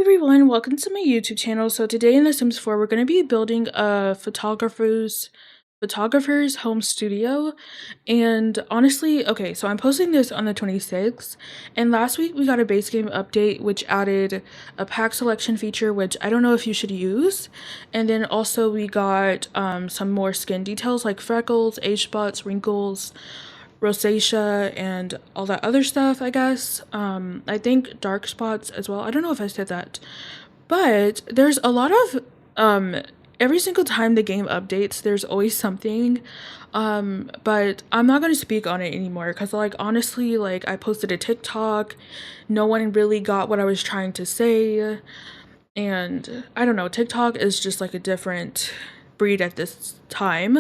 everyone, welcome to my YouTube channel. So today in The Sims 4, we're going to be building a photographer's home studio. And honestly, okay, so I'm posting this on the 26th, and last week we got a base game update which added a pack selection feature, which I don't know if you should use. And then also we got some more skin details like freckles, age spots, wrinkles, rosacea, and all that other stuff, I guess. I think dark spots as well. I don't know if I said that. But there's a lot of every single time the game updates, there's always something. But I'm not gonna speak on it anymore because like honestly, like I posted a TikTok, no one really got what I was trying to say. And I don't know, TikTok is just like a different breed at this time.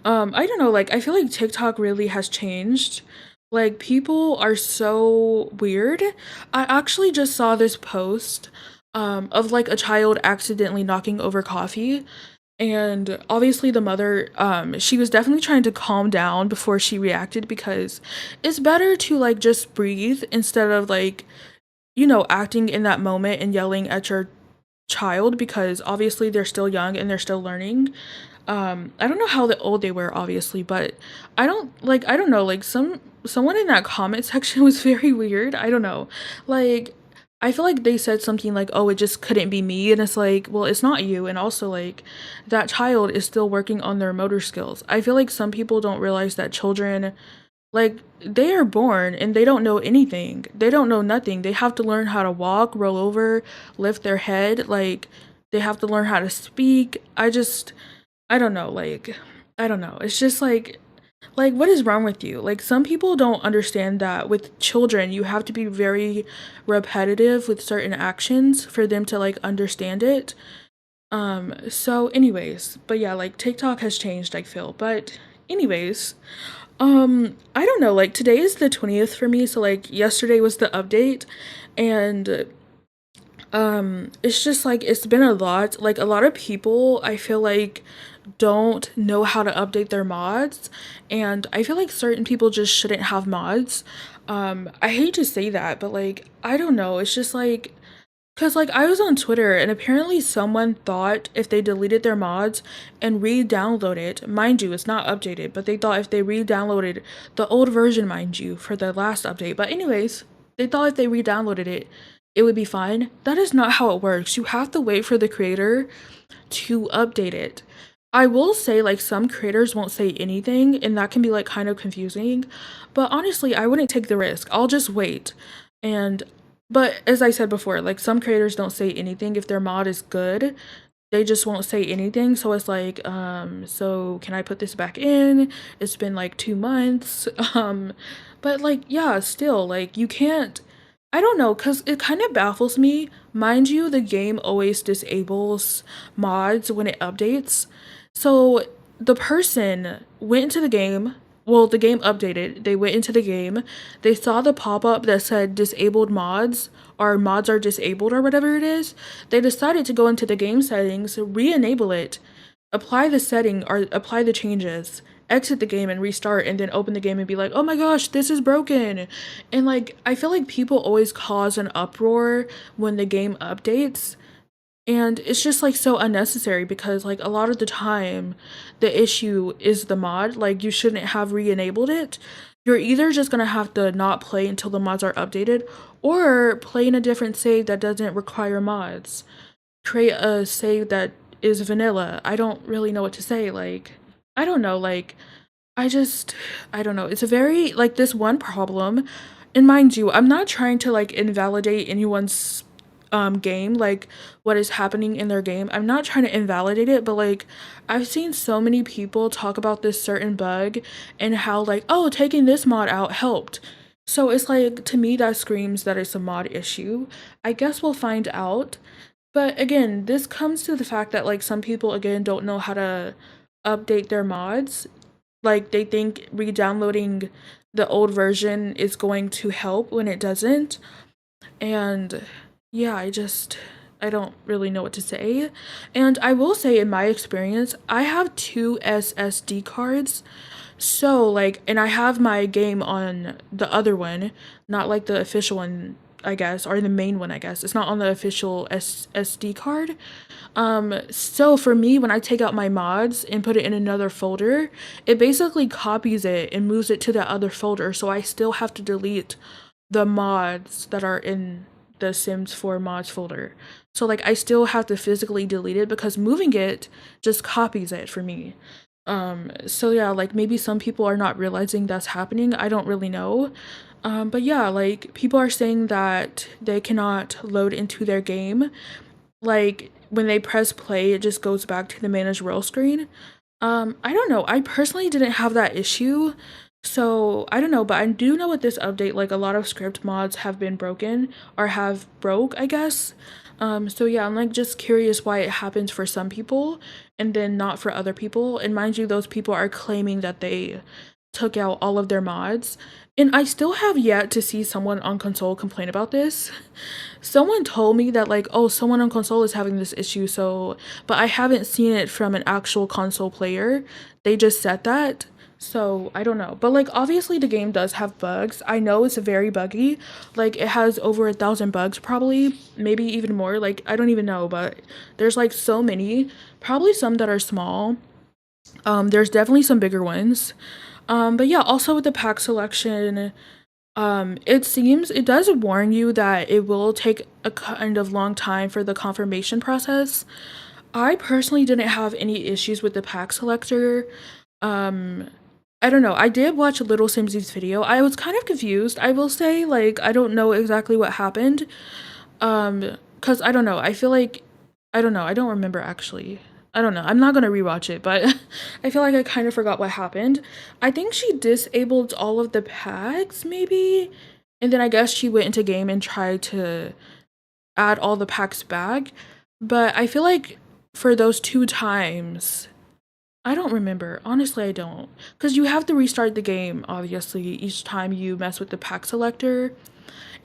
I don't know, like I feel like TikTok really has changed. Like people are so weird. I actually just saw this post of like a child accidentally knocking over coffee, and obviously the mother she was definitely trying to calm down before she reacted, because it's better to like just breathe instead of like, you know, acting in that moment and yelling at your child, because obviously they're still young and they're still learning. I don't know how old they were, obviously, but I don't know, like someone in that comment section was very weird. I don't know. Like I feel like they said something like, "Oh, it just couldn't be me." And it's like, "Well, it's not you." And also like that child is still working on their motor skills. I feel like some people don't realize that children, like, they are born and they don't know anything. They don't know nothing. They have to learn how to walk, roll over, lift their head. Like, they have to learn how to speak. I don't know. Like, I don't know. It's just like, what is wrong with you? Like, some people don't understand that with children, you have to be very repetitive with certain actions for them to, like, understand it. So, anyways, but yeah, like, TikTok has changed, I feel. But, anyways, I don't know, like today is the 20th for me, so like yesterday was the update, and it's just like it's been a lot. Like a lot of people I feel like don't know how to update their mods, and I feel like certain people just shouldn't have mods. I hate to say that, but like I don't know, it's just like, cause like I was on Twitter and apparently someone thought if they deleted their mods and re-downloaded, mind you, it's not updated, but they thought if they re-downloaded the old version, mind you, for the last update. But anyways, they thought if they re-downloaded it, it would be fine. That is not how it works. You have to wait for the creator to update it. I will say like some creators won't say anything and that can be like kind of confusing, but honestly, I wouldn't take the risk. I'll just wait. And but as I said before, like some creators don't say anything if their mod is good. They just won't say anything. So it's like, so can I put this back in? It's been like 2 months. But like, yeah, still, like you can't, I don't know, because it kind of baffles me. Mind you, the game always disables mods when it updates. So the person went into the game, well, the game updated. They went into the game, they saw the pop up that said disabled mods, or mods are disabled, or whatever it is. They decided to go into the game settings, re enable it, apply the setting or apply the changes, exit the game and restart, and then open the game and be like, oh my gosh, this is broken. And like, I feel like people always cause an uproar when the game updates. And it's just like so unnecessary because like a lot of the time the issue is the mod. Like you shouldn't have re-enabled it. You're either just gonna have to not play until the mods are updated, or play in a different save that doesn't require mods. Create a save that is vanilla. I don't really know what to say. Like, I don't know. Like, I don't know. It's a very, like, this one problem. And mind you, I'm not trying to, like, invalidate anyone's game, like what is happening in their game. I'm not trying to invalidate it, but like I've seen so many people talk about this certain bug and how like, oh, taking this mod out helped. So it's like, to me that screams that it's a mod issue. I guess we'll find out. But again, this comes to the fact that like some people again don't know how to update their mods. Like they think re-downloading the old version is going to help when it doesn't. And yeah, I don't really know what to say. And I will say, in my experience, I have two SSD cards. So like, and I have my game on the other one, not like the official one, I guess, or the main one, I guess. It's not on the official SD card. So for me, when I take out my mods and put it in another folder, it basically copies it and moves it to that other folder. So I still have to delete the mods that are in the Sims 4 mods folder. So like I still have to physically delete it because moving it just copies it for me. So yeah, like maybe some people are not realizing that's happening. I don't really know. But yeah, like people are saying that they cannot load into their game. Like when they press play, it just goes back to the manage role screen. I don't know. I personally didn't have that issue. So I don't know, but I do know with this update, like a lot of script mods have been broken or have broke, I guess. So yeah, I'm like just curious why it happens for some people and then not for other people. And mind you, those people are claiming that they took out all of their mods. And I still have yet to see someone on console complain about this. Someone told me that like, oh, someone on console is having this issue, so but I haven't seen it from an actual console player. They just said that. So I don't know. But like obviously the game does have bugs. I know it's very buggy. Like it has over 1,000 bugs probably, maybe even more. Like I don't even know, but there's like so many. Probably some that are small. There's definitely some bigger ones. But yeah, also with the pack selection, it seems it does warn you that it will take a kind of long time for the confirmation process. I personally didn't have any issues with the pack selector. Um, I don't know. I did watch Little Simsy's video. I was kind of confused, I will say. Like, I don't know exactly what happened. Cause I don't know. I feel like I don't know. I don't remember actually. I don't know. I'm not gonna rewatch it, but I feel like I kind of forgot what happened. I think she disabled all of the packs, maybe, and then I guess she went into game and tried to add all the packs back. But I feel like for those 2 times, I don't remember. Honestly, I don't, because you have to restart the game obviously each time you mess with the pack selector,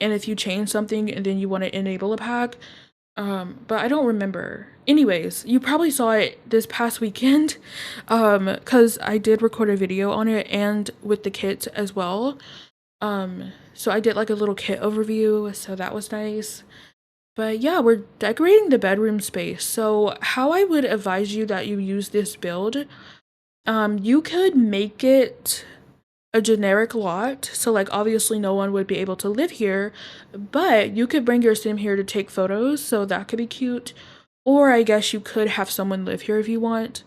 and if you change something and then you want to enable a pack. But I don't remember. Anyways, you probably saw it this past weekend, because I did record a video on it and with the kits as well. So I did like a little kit overview, so that was nice. But yeah, we're decorating the bedroom space. So how I would advise you that you use this build, you could make it a generic lot. So like obviously no one would be able to live here, but you could bring your sim here to take photos, so that could be cute. Or I guess you could have someone live here if you want.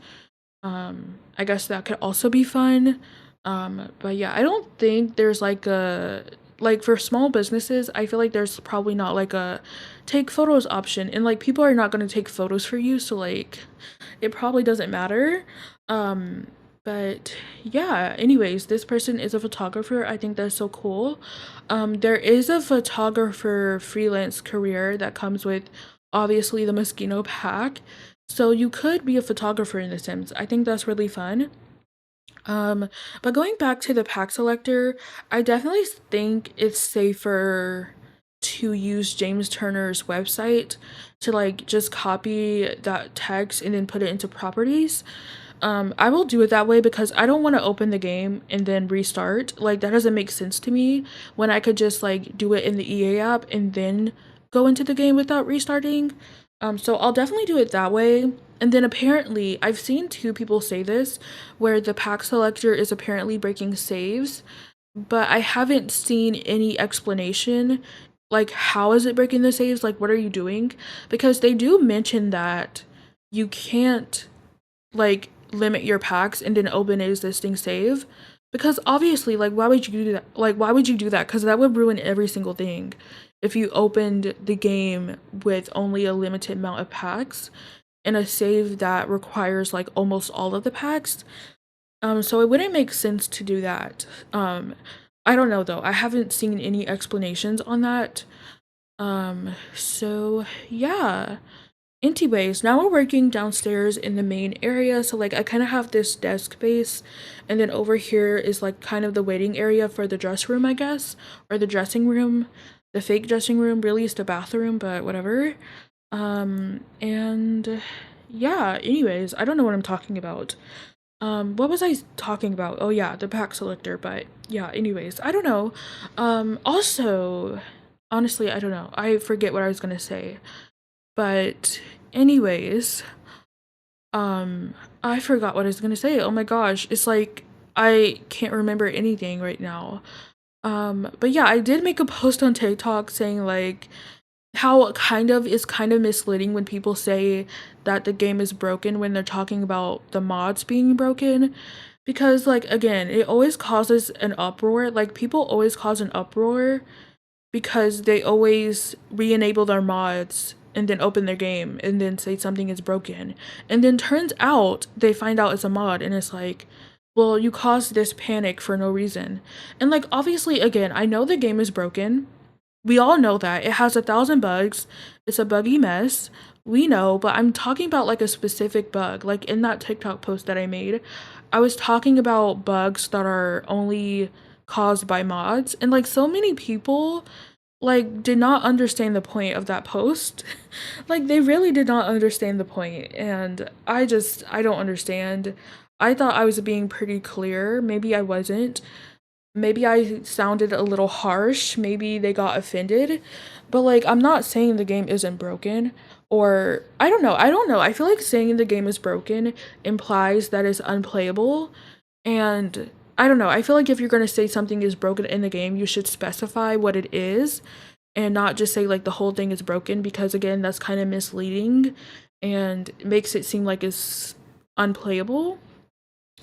I guess that could also be fun. But yeah, I don't think there's like a like for small businesses, I feel like there's probably not like a take photos option, and like people are not going to take photos for you, so like it probably doesn't matter. Um but yeah, anyways, this person is a photographer. I think that's so cool. There is a photographer freelance career that comes with obviously the Mosquito pack. So you could be a photographer in The Sims. I think that's really fun. Um, but going back to the pack selector, I definitely think it's safer to use James Turner's website to like just copy that text and then put it into properties. I will do it that way because I don't want to open the game and then restart. Like that doesn't make sense to me when I could just like do it in the EA app and then go into the game without restarting. So I'll definitely do it that way. And then apparently, I've seen 2 people say this, where the pack selector is apparently breaking saves, but I haven't seen any explanation. Like, how is it breaking the saves? Like, what are you doing? Because they do mention that you can't, like, limit your packs and then open a existing save. Because obviously, like, why would you do that? Like, why would you do that? Because that would ruin every single thing if you opened the game with only a limited amount of packs in a save that requires like almost all of the packs. So it wouldn't make sense to do that. I don't know though. I haven't seen any explanations on that. So yeah. Anyways, now we're working downstairs in the main area. So like I kind of have this desk space, and then over here is like kind of the waiting area for the dress room, I guess, or the dressing room. The fake dressing room, really, is the bathroom, but whatever. And yeah, anyways, I don't know what I'm talking about. What was I talking about? Oh yeah, the pack selector, but yeah, anyways, I don't know. Also, honestly, I don't know. I forget what I was gonna say. But anyways, um, I forgot what I was gonna say. Oh my gosh, it's like I can't remember anything right now. But yeah, I did make a post on TikTok saying like how it kind of misleading when people say that the game is broken when they're talking about the mods being broken, because like again, it always causes an uproar. Like people always cause an uproar because they always re-enable their mods and then open their game and then say something is broken. And then turns out they find out it's a mod and it's like, well, you caused this panic for no reason. And like obviously again, I know the game is broken. We all know that. It has 1,000 bugs. It's a buggy mess. We know, but I'm talking about like a specific bug. Like in that TikTok post that I made, I was talking about bugs that are only caused by mods. And like so many people like did not understand the point of that post. Like they really did not understand the point, and I don't understand. I thought I was being pretty clear. Maybe I wasn't. Maybe I sounded a little harsh. Maybe they got offended. But like I'm not saying the game isn't broken, or I don't know. I don't know. I feel like saying the game is broken implies that it's unplayable, and I don't know. I feel like if you're going to say something is broken in the game, you should specify what it is and not just say like the whole thing is broken, because again, that's kind of misleading and makes it seem like it's unplayable.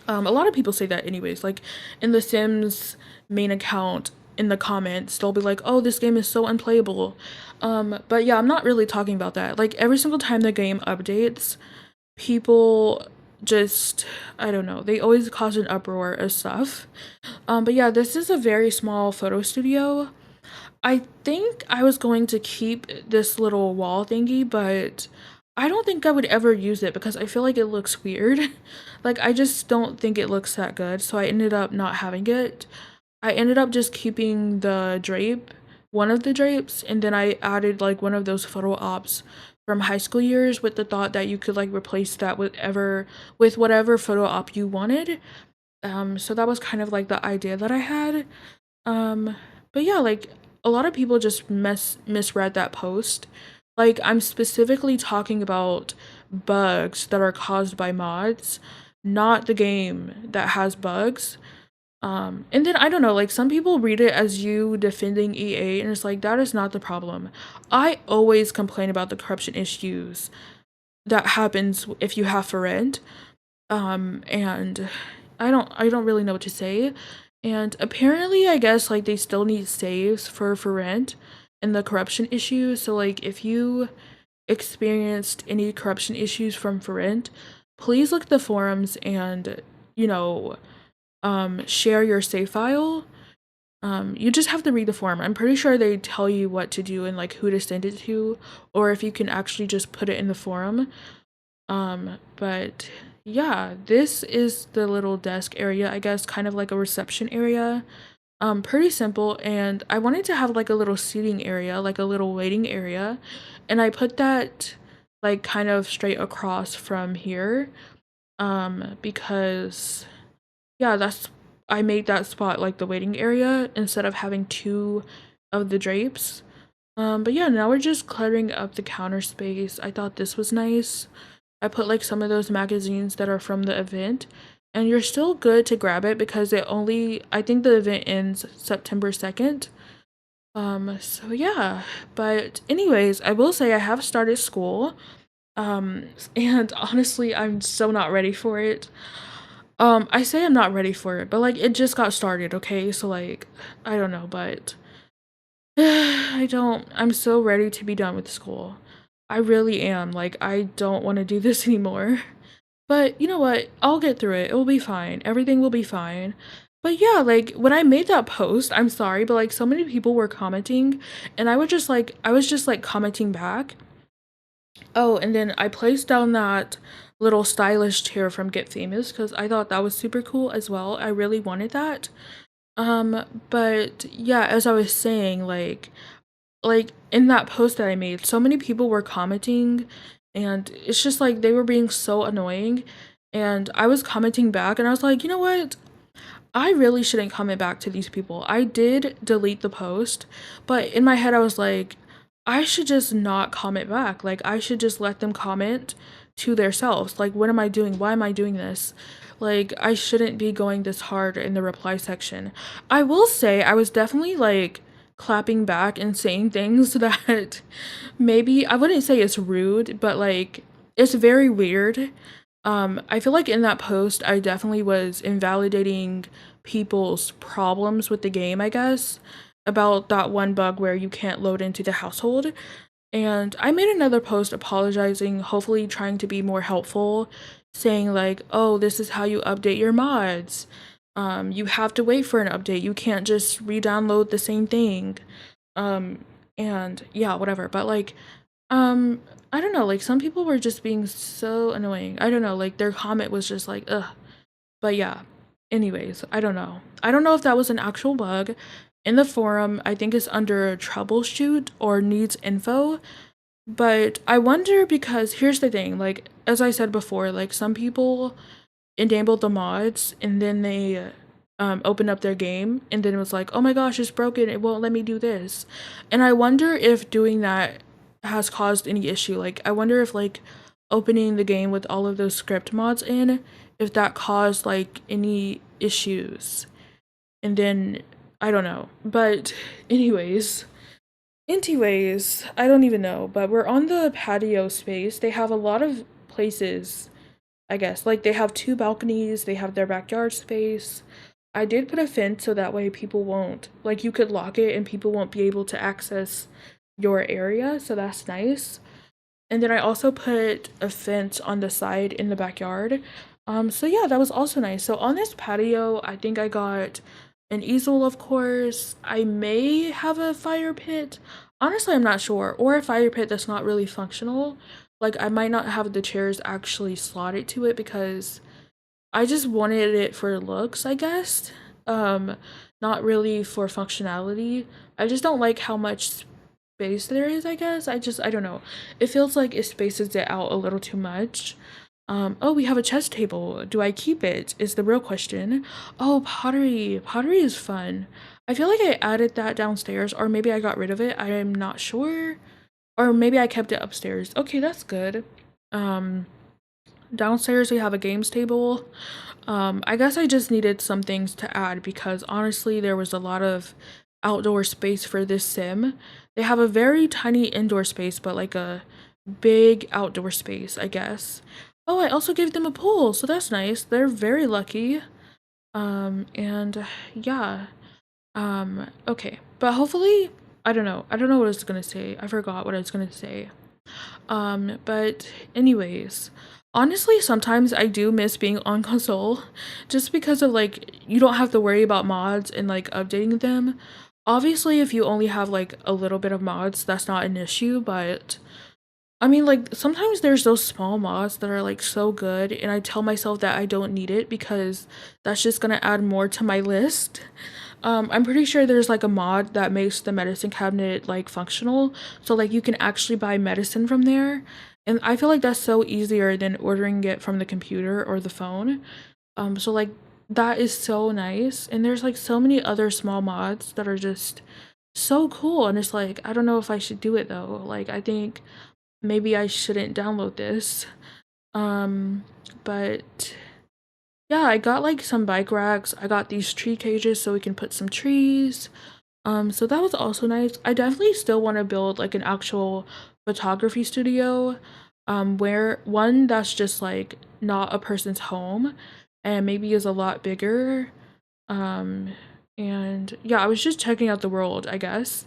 A lot of people say that anyways. Like in the Sims main account in the comments, they'll be like, "Oh, this game is so unplayable." But yeah, I'm not really talking about that. Like every single time the game updates, people just I don't know, they always cause an uproar of stuff. But yeah, this is a very small photo studio. I think I was going to keep this little wall thingy, but I don't think I would ever use it because I feel like it looks weird. Like, I just don't think it looks that good, so I ended up not having it. I ended up just keeping the drape, one of the drapes, and then I added like one of those photo ops from high school years with the thought that you could like replace that with whatever photo op you wanted. So that was kind of like the idea that I had. Um, but yeah, like a lot of people just misread that post. Like I'm specifically talking about bugs that are caused by mods, not the game that has bugs. And then I don't know, like some people read it as you defending EA, and it's like that is not the problem. I always complain about the corruption issues that happens if you have for rent. And I don't really know what to say. And apparently I guess like they still need saves for rent and the corruption issues. So like if you experienced any corruption issues from for rent, please look at the forums and you know share your save file. You just have to read the forum. I'm pretty sure they tell you what to do and like who to send it to, or if you can actually just put it in the forum. But yeah, this is the little desk area, I guess, kind of like a reception area. Pretty simple, and I wanted to have like a little seating area, like a little waiting area, and I put that like kind of straight across from here. Because yeah, that's I made that spot like the waiting area instead of having two of the drapes. But yeah, now we're just cluttering up the counter space. I thought this was nice. I put like some of those magazines that are from the event, and you're still good to grab it because I think the event ends September 2nd. So yeah, but anyways, I will say I have started school. And honestly, I'm so not ready for it. I say I'm not ready for it, but like it just got started, okay? So like I don't know, but I'm so ready to be done with school. I really am. Like I don't want to do this anymore. But you know what? I'll get through it. It will be fine. Everything will be fine. But yeah, like when I made that post, I'm sorry, but like so many people were commenting, and I was just like commenting back. Oh, and then I placed down that little stylish chair from Get Famous because I thought that was super cool as well. I really wanted that. But yeah, as I was saying, like in that post that I made, so many people were commenting, and it's just like they were being so annoying. And I was commenting back, and I was like, you know what? I really shouldn't comment back to these people. I did delete the post, but in my head I was like, I should just not comment back. Like I should just let them comment to themselves. Like what am I doing? Why am I doing this? Like I shouldn't be going this hard in the reply section. I will say I was definitely like clapping back and saying things that maybe I wouldn't say it's rude, but like it's very weird. I feel like in that post, I definitely was invalidating people's problems with the game, I guess, about that one bug where you can't load into the household. And I made another post apologizing, hopefully trying to be more helpful, saying like, oh, this is how you update your mods. You have to wait for an update. You can't just re-download the same thing. Um, and yeah, whatever. But like, um, I don't know, like some people were just being so annoying. I don't know, like their comment was just like, ugh. But yeah, anyways, I don't know. I don't know if that was an actual bug. In the forum, I think it's under troubleshoot or needs info. But I wonder because here's the thing, like as I said before, like some people enabled the mods and then they opened up their game and then it was like, oh my gosh, it's broken, it won't let me do this. And I wonder if doing that has caused any issue. Like I wonder if like opening the game with all of those script mods in, if that caused like any issues. And then I don't know. But anyways, I don't even know. But we're on the patio space. They have a lot of places, I guess. Like they have two balconies, they have their backyard space. I did put a fence so that way people won't, like you could lock it and people won't be able to access your area, so that's nice. And then I also put a fence on the side in the backyard. So yeah, that was also nice. So on this patio, I think I got an easel, of course. I may have a fire pit. Honestly, I'm not sure. Or a fire pit that's not really functional. Like I might not have the chairs actually slotted to it because I just wanted it for looks, I guess. Um, Not really for functionality. I just don't like how much space there is, I guess. I don't know. It feels like it spaces it out a little too much. Oh, we have a chess table. Do I keep it? Is the real question. Oh, pottery. Pottery is fun. I feel like I added that downstairs, or maybe I got rid of it. I am not sure. Or maybe I kept it upstairs. Okay, that's good. Um, Downstairs we have a games table. I guess I just needed some things to add because honestly there was a lot of outdoor space for this sim. They have a very tiny indoor space but like a big outdoor space, I guess. Oh, I also gave them a pool, so that's nice. They're very lucky. And yeah. Okay. But hopefully, I don't know. I don't know what I was gonna say. I forgot what I was gonna say. But anyways, honestly, sometimes I do miss being on console just because of like you don't have to worry about mods and like updating them. Obviously, if you only have like a little bit of mods, that's not an issue, but I mean, like sometimes there's those small mods that are like so good, and I tell myself that I don't need it because that's just gonna add more to my list. I'm pretty sure there's like a mod that makes the medicine cabinet like functional, so like you can actually buy medicine from there. And I feel like that's so easier than ordering it from the computer or the phone. So like that is so nice. And there's like so many other small mods that are just so cool. And it's like, I don't know if I should do it though. Like I think maybe I shouldn't download this. But yeah, I got like some bike racks. I got these tree cages so we can put some trees. So that was also nice. I definitely still want to build like an actual photography studio, where one that's just like not a person's home and maybe is a lot bigger. Um, and yeah, I was just checking out the world, I guess.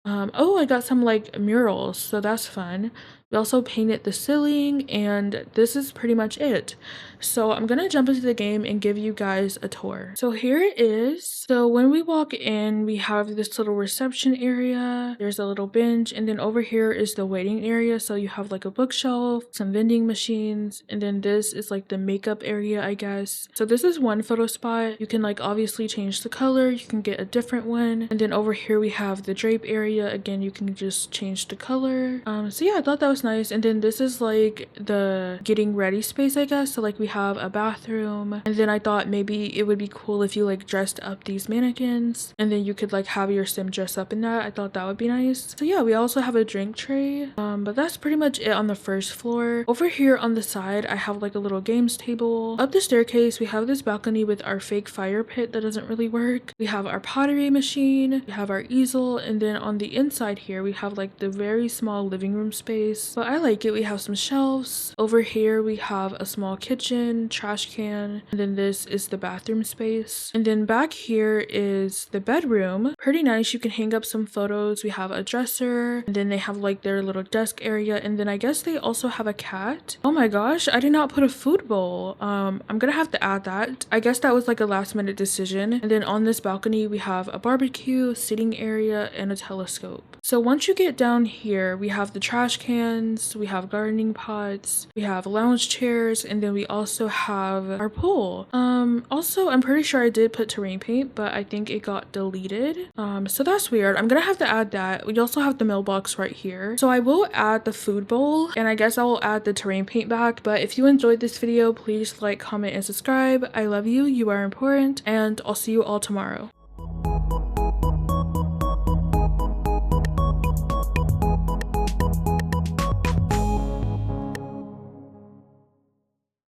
Oh, I got some like murals, so that's fun. We also painted the ceiling, and this is pretty much it. So I'm gonna jump into the game and give you guys a tour. So here it is. So when we walk in, we have this little reception area. There's a little bench, and then over here is the waiting area. So you have like a bookshelf, some vending machines, and then this is like the makeup area, I guess. So this is one photo spot. You can like obviously change the color. You can get a different one. And then over here we have the drape area. Again, you can just change the color. So yeah, I thought that was that's nice. And then this is like the getting ready space, I guess. So like we have a bathroom, and then I thought maybe it would be cool if you like dressed up these mannequins and then you could like have your sim dress up in that. I thought that would be nice. So yeah, we also have a drink tray, but that's pretty much it on the first floor. Over here on the side, I have like a little games table. Up the staircase, we have this balcony with our fake fire pit that doesn't really work. We have our pottery machine, we have our easel, and then on the inside here we have like the very small living room space, but I like it. We have some shelves. Over here we have a small kitchen, trash can, and then this is the bathroom space. And then back here is the bedroom. Pretty nice. You can hang up some photos. We have a dresser, and then they have like their little desk area, and then I guess they also have a cat. Oh my gosh, I did not put a food bowl. I'm gonna have to add that. I guess that was like a last minute decision. And then on this balcony we have a barbecue, sitting area, and a telescope. So once you get down here, we have the trash cans, we have gardening pots, we have lounge chairs, and then we also have our pool. Also, I'm pretty sure I did put terrain paint, but I think it got deleted. So that's weird. I'm gonna have to add that. We also have the mailbox right here. So I will add the food bowl, and I guess I will add the terrain paint back. But if you enjoyed this video, please like, comment, and subscribe. I love you. You are important, and I'll see you all tomorrow.